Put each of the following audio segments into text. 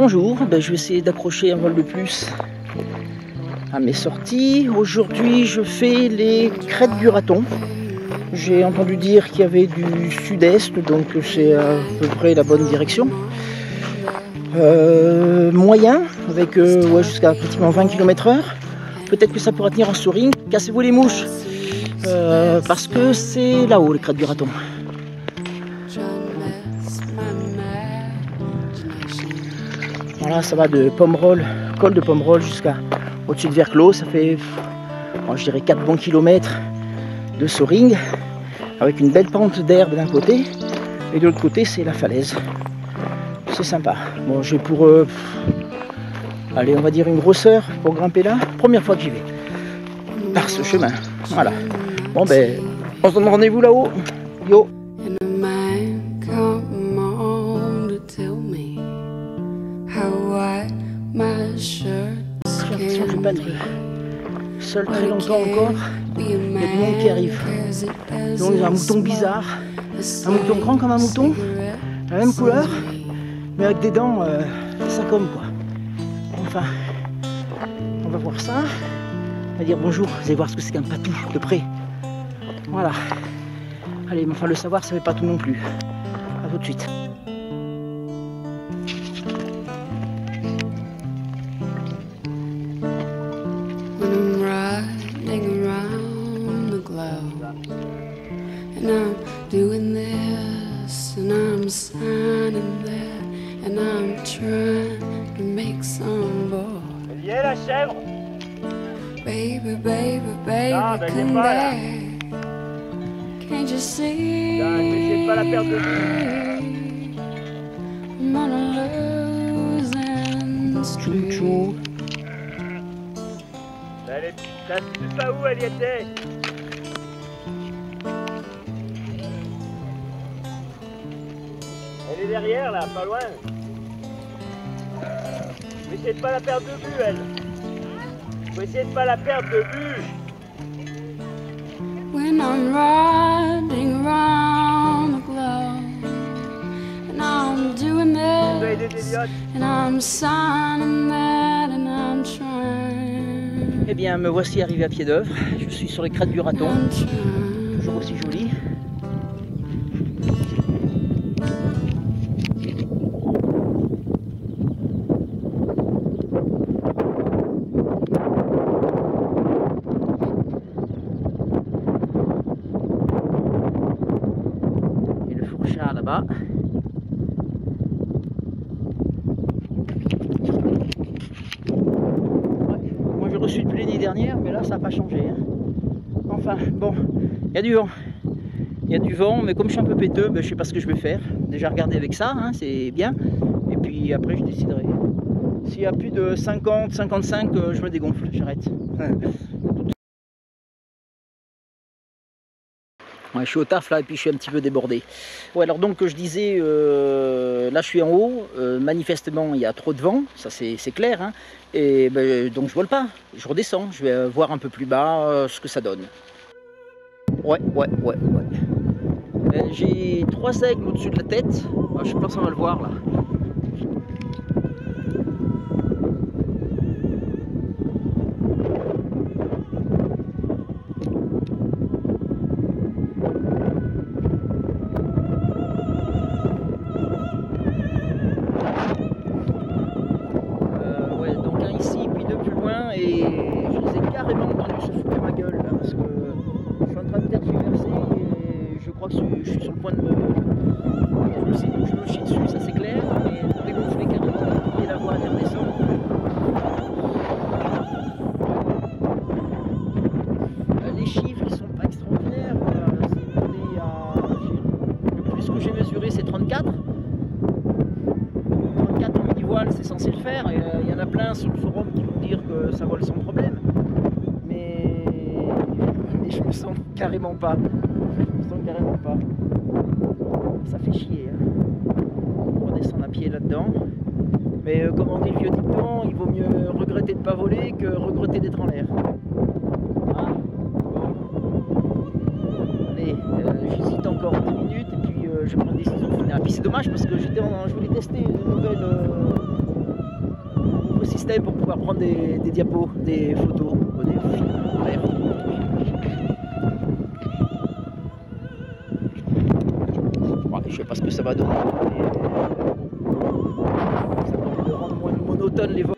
Bonjour, je vais essayer d'accrocher un vol de plus à mes sorties. Aujourd'hui je fais les crêtes du Raton. J'ai entendu dire qu'il y avait du sud-est, donc c'est à peu près la bonne direction. Moyen, avec jusqu'à pratiquement 20 km/h. Peut-être que ça pourra tenir en soaring. Cassez-vous les mouches, parce que c'est là-haut les crêtes du Raton. Voilà, ça va de Pomerol, col de Pomerol jusqu'à au-dessus de Verclos. Ça fait, je dirais, 4 bons kilomètres de soaring, avec une belle pente d'herbe d'un côté, et de l'autre côté c'est la falaise. C'est sympa. Bon, j'ai pour, allez, on va dire une grosse heure pour grimper là. Première fois que j'y vais par ce chemin. Voilà. Bon on se donne rendez-vous là-haut. Yo. J'ai l'impression que je vais pas être seul très longtemps encore. Il y a du monde qui arrive. Donc il y a un mouton bizarre, un mouton grand comme un mouton, la même couleur, mais avec des dents, ça comme quoi. Enfin, on va voir ça. On va dire bonjour, vous allez voir ce que c'est qu'un patou de près. Voilà. Allez, mais enfin le savoir, ça fait pas tout non plus. À tout de suite. And I'm doing this, and I'm signing that, and I'm trying to make some boy. Elle y est la chèvre. Baby, baby, baby, Ah, come back. Can't you see? N'essayez pas la perdre de vue. I'm on a losing streak. Chou. Elle est... Je sais pas où elle y était. Elle est derrière là, pas loin. Faut essayer de pas la perdre de vue, elle. Faut essayer de pas la perdre de vue. When I'm riding around the globe, and I'm doing Vous avez des this, idiotes. and I'm signing that, and I'm trying. Eh bien, me voici arrivé à pied d'œuvre. Je suis sur les crêtes du Raton, I'm trying. toujours aussi joli. Et le fourchard là-bas. Moi j'ai reçu depuis l'année dernière, mais là ça n'a pas changé. Hein. Enfin, bon, il y a du vent. Il y a du vent, mais comme je suis un peu péteux, je sais pas ce que je vais faire. Déjà regarder avec ça, hein, c'est bien. Et puis après je déciderai. S'il y a plus de 50, 55, je me dégonfle, j'arrête. Ouais, je suis au taf là et puis je suis un petit peu débordé. Ouais, alors donc je disais, là je suis en haut, manifestement il y a trop de vent, ça c'est clair, hein, et donc je vole pas, je redescends, je vais voir un peu plus bas ce que ça donne. Ouais. J'ai 3 aigles au-dessus de la tête, je sais pas si on va le voir là. Et je les ai carrément entendus se foutre de ma gueule là, parce que je suis en train de tergiverser et je crois que je suis sur le point de me chier dessus, ça c'est clair, mais de dégonfler carrément et la voie à redescendre. Les chiffres ils sont pas extraordinaires, le plus que j'ai mesuré c'est 34. 34 en mini-voile c'est censé le faire, et il y en a plein sur le forum qui vont dire que ça vole sans problème, mais je me sens carrément pas, ça fait chier, hein. On redescend à pied là-dedans, mais comme on dit le vieux dicton, il vaut mieux regretter de ne pas voler que regretter d'être en l'air. Ah, bon. Allez, j'hésite encore 10 minutes et puis je prends une décision finale. Puis c'est dommage parce que je voulais tester une nouvelle système pour pouvoir prendre des diapos, des photos, des films. Je sais pas ce que ça va donner. Ça permet de rendre moins monotone les vols.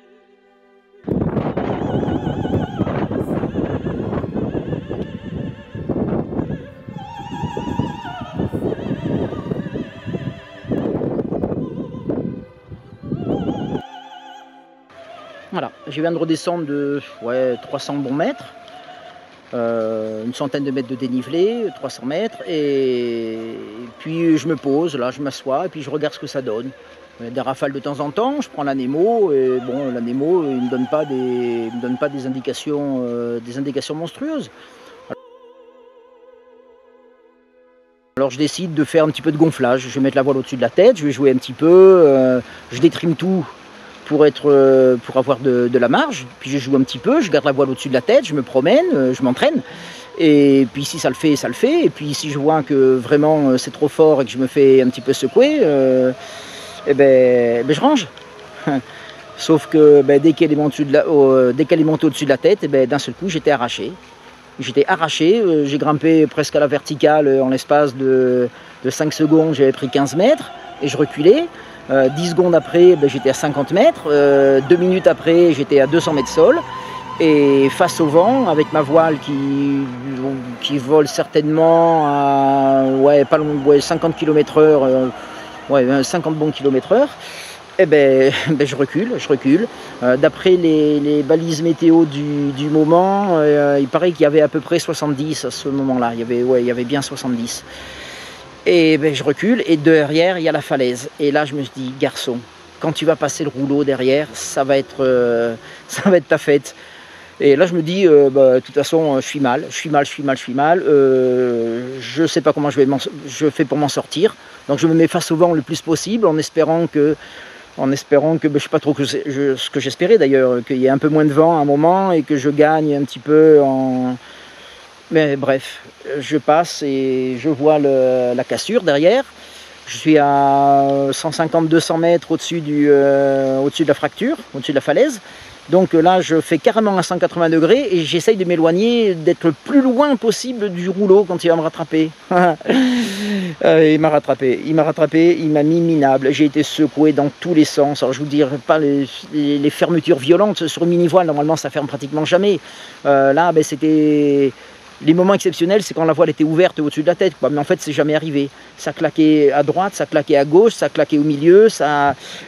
Voilà, je viens de redescendre de 300 bons mètres, une centaine de mètres de dénivelé, 300 mètres, et puis je me pose, là je m'assois, et puis je regarde ce que ça donne. Des rafales de temps en temps, je prends l'anémo, et bon, l'anémo, il ne me donne pas des indications monstrueuses. Alors je décide de faire un petit peu de gonflage, je vais mettre la voile au-dessus de la tête, je vais jouer un petit peu, je détrime tout pour avoir de la marge, puis je joue un petit peu, je garde la voile au-dessus de la tête, je me promène, je m'entraîne, et puis si ça le fait, et puis si je vois que vraiment c'est trop fort et que je me fais un petit peu secouer, je range. Sauf que dès qu'elle est montée au-dessus de la tête, d'un seul coup j'étais arraché. J'ai grimpé presque à la verticale en l'espace de 5 secondes, j'avais pris 15 mètres et je reculais. 10 secondes après, j'étais à 50 mètres, 2 minutes après, j'étais à 200 mètres sol. Et face au vent, avec ma voile qui vole certainement à pas loin, 50 km/h, 50 bons km/h, je recule. D'après les balises météo du moment, il paraît qu'il y avait à peu près 70 à ce moment-là, il y avait bien 70. Et je recule, et derrière il y a la falaise. Et là je me suis dit, garçon, quand tu vas passer le rouleau derrière, ça va être ta fête. Et là je me dis, de toute façon je suis mal. Je sais pas comment je fais pour m'en sortir. Donc je me mets face au vent le plus possible en espérant que je sais pas trop ce que j'espérais d'ailleurs, qu'il y ait un peu moins de vent à un moment et que je gagne un petit peu en... Mais bref, je passe et je vois la cassure derrière. Je suis à 150-200 mètres au-dessus de la fracture, au-dessus de la falaise. Donc là, je fais carrément un 180 degrés et j'essaye de m'éloigner, d'être le plus loin possible du rouleau quand il va me rattraper. Il m'a rattrapé, il m'a mis minable. J'ai été secoué dans tous les sens. Alors je vous dirai pas les fermetures violentes sur une mini-voile, normalement ça ferme pratiquement jamais. Là, c'était... Les moments exceptionnels, c'est quand la voile était ouverte au-dessus de la tête, quoi. Mais en fait, c'est jamais arrivé. Ça claquait à droite, ça claquait à gauche, ça claquait au milieu.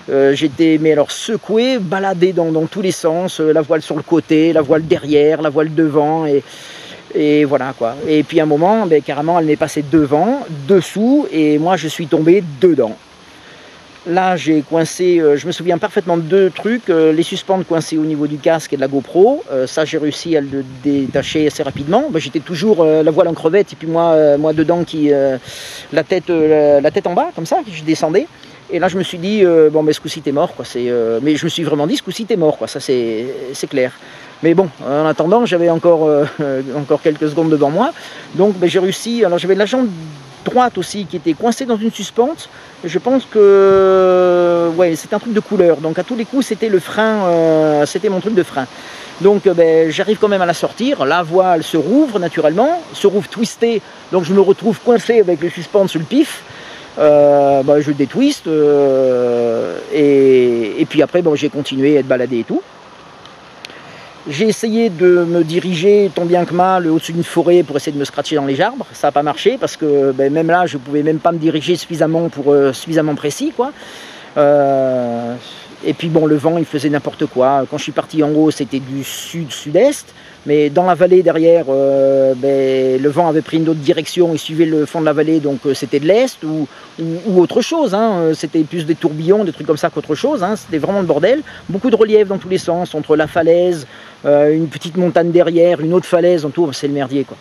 J'étais secoué, baladé dans tous les sens. La voile sur le côté, la voile derrière, la voile devant. Et voilà, quoi. Et puis à un moment, carrément, elle m'est passée devant, dessous, et moi, je suis tombé dedans. Là, j'ai coincé, je me souviens parfaitement de 2 trucs, les suspentes coincées au niveau du casque et de la GoPro, ça j'ai réussi à le détacher assez rapidement. J'étais toujours la voile en crevette et puis moi dedans la tête en bas, comme ça, je descendais. Et là je me suis dit, ce coup-ci t'es mort, quoi. Mais je me suis vraiment dit, ce coup-ci t'es mort, quoi. Ça c'est clair. Mais bon, en attendant, j'avais encore quelques secondes devant moi. Donc j'ai réussi, alors j'avais la jambe droite aussi qui était coincée dans une suspente. Je pense que c'était un truc de couleur, donc à tous les coups c'était le frein, c'était mon truc de frein. Donc j'arrive quand même à la sortir, la voile se rouvre naturellement, se rouvre twistée, donc je me retrouve coincé avec les suspentes sur le pif. Je détwiste et puis après j'ai continué à être baladé et tout. J'ai essayé de me diriger tant bien que mal au-dessus d'une forêt pour essayer de me scratcher dans les arbres. Ça n'a pas marché parce que même là, je ne pouvais même pas me diriger suffisamment précis, quoi. Et puis le vent, il faisait n'importe quoi. Quand je suis parti en haut, c'était du sud-sud-est. Mais dans la vallée derrière, le vent avait pris une autre direction, il suivait le fond de la vallée, donc c'était de l'est ou autre chose. C'était plus des tourbillons, des trucs comme ça qu'autre chose. C'était vraiment le bordel. Beaucoup de relief dans tous les sens, entre la falaise, une petite montagne derrière, une autre falaise, en tout, c'est le merdier, quoi.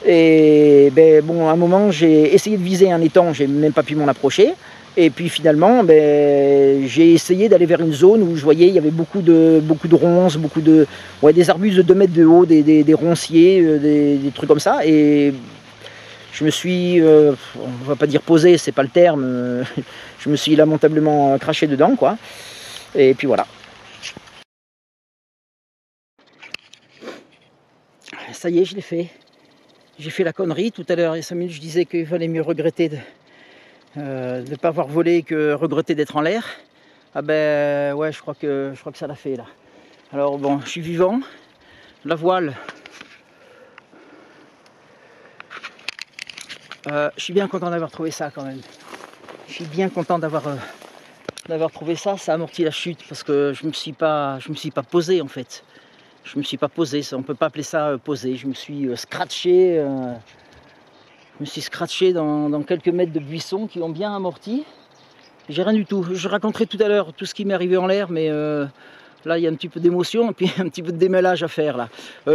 Et à un moment, j'ai essayé de viser un étang, j'ai même pas pu m'en approcher. Et puis finalement, j'ai essayé d'aller vers une zone où je voyais il y avait beaucoup de ronces, des arbustes de 2 mètres de haut, des ronciers, des trucs comme ça. Et je me suis, on va pas dire posé, c'est pas le terme, je me suis lamentablement craché dedans, quoi. Et puis voilà. ça y est, je l'ai fait. J'ai fait la connerie. Tout à l'heure, il y a 5 minutes, je disais qu'il valait mieux regretter de ne pas avoir volé que regretter d'être en l'air. Ah ben ouais, je crois que ça l'a fait là. Alors bon, je suis vivant. La voile, je suis bien content d'avoir trouvé ça quand même. Je suis bien content d'avoir trouvé ça. Ça amortit la chute parce que je me suis pas posé en fait. Je me suis pas posé, on peut pas appeler ça posé. Je me suis scratché. Je me suis scratché dans quelques mètres de buissons qui ont bien amorti. J'ai rien du tout. Je raconterai tout à l'heure tout ce qui m'est arrivé en l'air, mais là il y a un petit peu d'émotion et puis un petit peu de démêlage à faire là.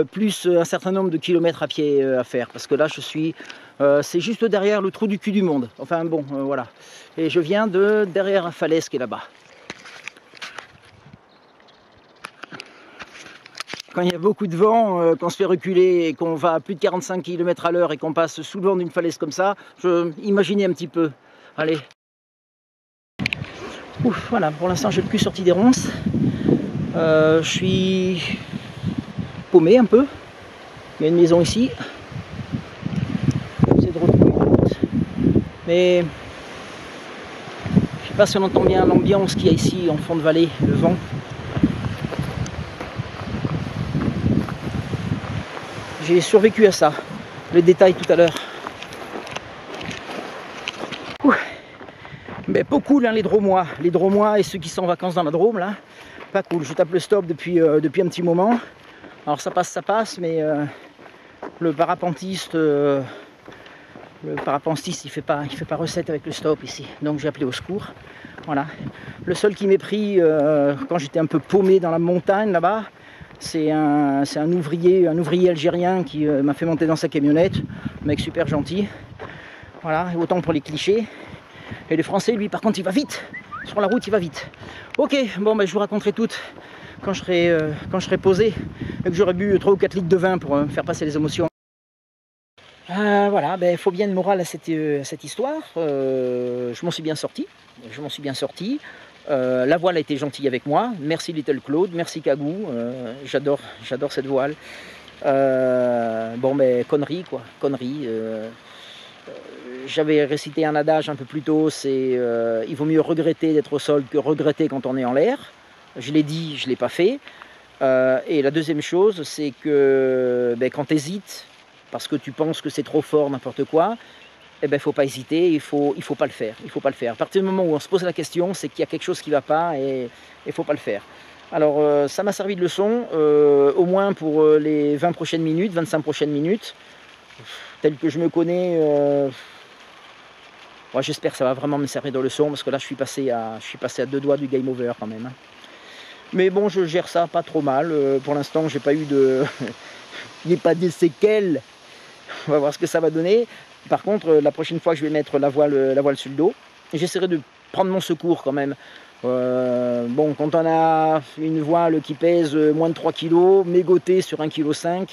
Plus un certain nombre de kilomètres à pied à faire, parce que là je suis, c'est juste derrière le trou du cul du monde. Enfin bon, voilà. Et je viens de derrière la falaise qui est là-bas. Quand il y a beaucoup de vent, qu'on se fait reculer et qu'on va à plus de 45 km à l'heure et qu'on passe sous le vent d'une falaise comme ça, imaginez un petit peu. Allez. Ouf, voilà, pour l'instant j'ai le cul sorti des ronces. Je suis paumé un peu. Il y a une maison ici. J'essaie de retrouver une route. Mais je sais pas si on entend bien l'ambiance qu'il y a ici en fond de vallée, le vent. J'ai survécu à ça. Les détails tout à l'heure. Mais pas cool hein, les Drômois et ceux qui sont en vacances dans la Drôme là. Pas cool. Je tape le stop depuis un petit moment. Alors ça passe, mais le parapentiste il fait pas recette avec le stop ici. Donc j'ai appelé au secours. Voilà. Le seul qui m'est pris quand j'étais un peu paumé dans la montagne là-bas, c'est un ouvrier algérien qui m'a fait monter dans sa camionnette. Un mec super gentil. Voilà, autant pour les clichés. Et les Français, lui, par contre, il va vite. Sur la route, il va vite. Ok, bon, ben, je vous raconterai tout quand je serai posé et que j'aurai bu 3 ou 4 litres de vin pour faire passer les émotions. Voilà, ben, faut bien le moral à cette histoire. Je m'en suis bien sorti. La voile a été gentille avec moi. Merci Little Claude, merci Kagou. J'adore cette voile. Bon, ben, connerie, quoi. Connerie. J'avais récité un adage un peu plus tôt, c'est il vaut mieux regretter d'être au sol que regretter quand on est en l'air. Je l'ai dit, je ne l'ai pas fait. Et la deuxième chose, c'est que ben, quand tu hésites, parce que tu penses que c'est trop fort, n'importe quoi, eh ben, il ne faut pas hésiter, il faut pas le faire. Il faut pas le faire. À partir du moment où on se pose la question, c'est qu'il y a quelque chose qui ne va pas et il ne faut pas le faire. Alors ça m'a servi de leçon, au moins pour les 20 prochaines minutes, 25 prochaines minutes. Tel que je me connais, ouais, j'espère que ça va vraiment me servir de leçon, parce que là je suis passé à 2 doigts du game over quand même. Hein. Mais bon, je gère ça pas trop mal. Pour l'instant, j'ai pas eu de, il n'y a pas de séquelles. On va voir ce que ça va donner. Par contre, la prochaine fois que je vais mettre la voile sur le dos, j'essaierai de prendre mon secours quand même. Bon, quand on a une voile qui pèse moins de 3 kg, mégotée sur 1,5 kg,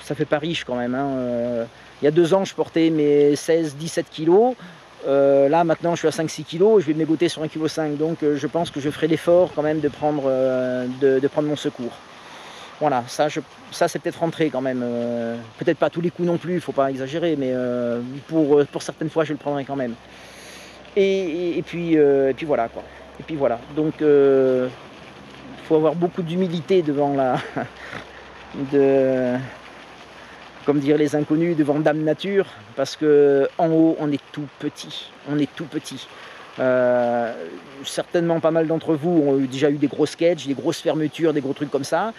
ça fait pas riche quand même. Hein. Il y a 2 ans, je portais mes 16-17 kg. Là, maintenant, je suis à 5-6 kg et je vais mégoter sur 1,5 kg. Donc, je pense que je ferai l'effort quand même de prendre mon secours. Voilà, ça c'est peut-être rentré quand même. Peut-être pas à tous les coups non plus, il ne faut pas exagérer, mais pour certaines fois, je le prendrai quand même. Et puis voilà, quoi. Et puis voilà. Donc, il faut avoir beaucoup d'humilité devant comme dire les inconnus, devant Dame Nature, parce que en haut on est tout petit. Certainement pas mal d'entre vous ont déjà eu des gros sketchs, des grosses fermetures, des gros trucs comme ça.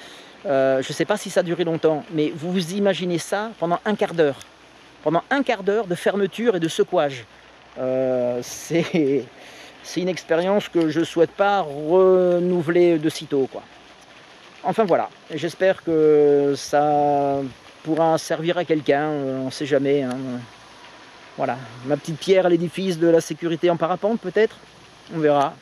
Je ne sais pas si ça a duré longtemps, mais vous vous imaginez ça pendant un quart d'heure. Pendant un quart d'heure de fermeture et de secouage. C'est une expérience que je ne souhaite pas renouveler de sitôt, quoi. Enfin voilà, j'espère que ça pourra servir à quelqu'un, on ne sait jamais. Hein. Voilà, ma petite pierre à l'édifice de la sécurité en parapente peut-être, on verra.